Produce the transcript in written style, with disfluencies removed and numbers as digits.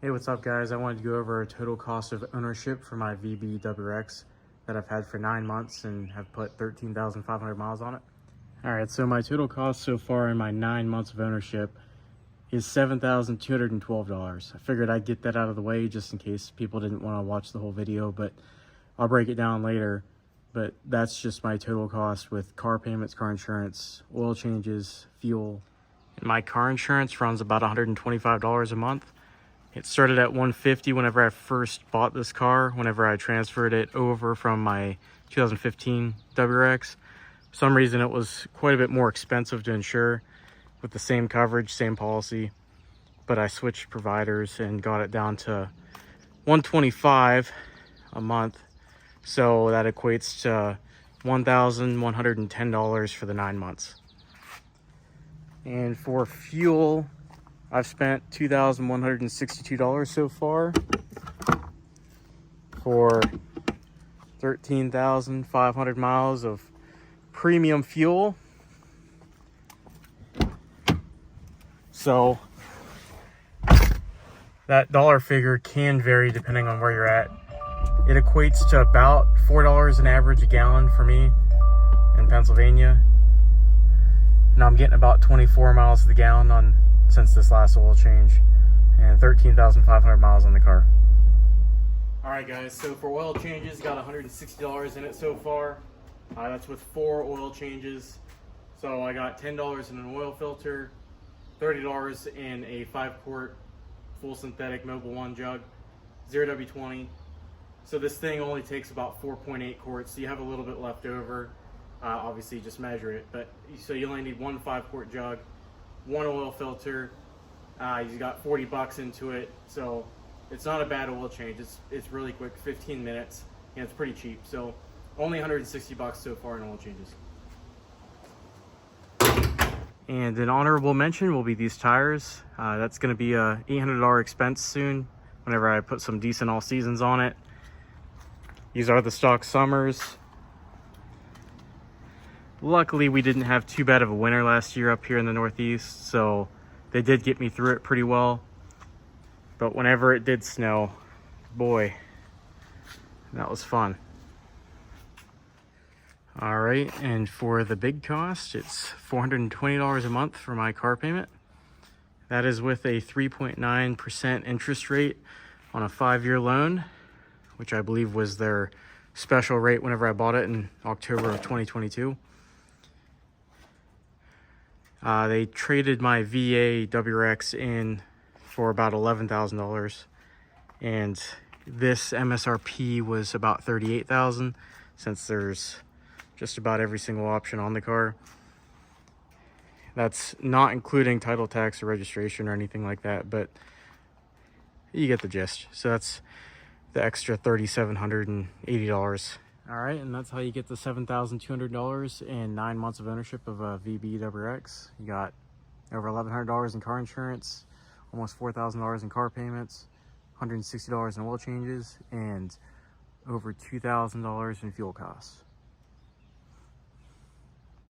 Hey, what's up guys? I wanted to go over a total cost of ownership for my VB WRX that I've had for 9 months and have put 13,500 miles on it. All right, so my total cost so far in my 9 months of ownership is $7,212. I figured I'd get that out of the way just in case people didn't want to watch the whole video, but I'll break it down later. But that's just my total cost with car payments, car insurance, oil changes, fuel. And my car insurance runs about $125 a month. It started at $150 whenever I first bought this car, whenever I transferred it over from my 2015 WRX. For some reason, it was quite a bit more expensive to insure with the same coverage, same policy. But I switched providers and got it down to $125 a month. So that equates to $1,110 for the 9 months. And for fuel, I've spent $2,162 so far for 13,500 miles of premium fuel. So that dollar figure can vary depending on where you're at. It equates to about $4 an average a gallon for me in Pennsylvania. And I'm getting about 24 miles to the gallon since this last oil change, and 13,500 miles on the car. All right guys, so for oil changes, got $160 in it so far. That's with 4 oil changes. So I got $10 in an oil filter, $30 in a 5-quart full synthetic Mobil 1 jug, 0W20. So this thing only takes about 4.8 quarts, so you have a little bit left over. Obviously just measure it, but so you only need 1 5-quart jug, 1 oil filter. You got 40 bucks into it, so it's not a bad oil change. It's really quick, 15 minutes, and it's pretty cheap. So only 160 bucks so far in oil changes. And an honorable mention will be these tires. That's going to be a $800 expense soon whenever I put some decent all seasons on it. These are the stock Summers. Luckily, we didn't have too bad of a winter last year up here in the Northeast, so they did get me through it pretty well. But whenever it did snow, boy, that was fun. All right, and for the big cost, it's $420 a month for my car payment. That is with a 3.9% interest rate on a 5-year loan, which I believe was their special rate whenever I bought it in October of 2022. They traded my VA WRX in for about $11,000, and this MSRP was about $38,000, since there's just about every single option on the car. That's not including title tax or registration or anything like that, but you get the gist. So that's the extra $3,780. All right, and that's how you get the $7,200 in 9 months of ownership of a VB WRX. You got over $1,100 in car insurance, almost $4,000 in car payments, $160 in oil changes, and over $2,000 in fuel costs.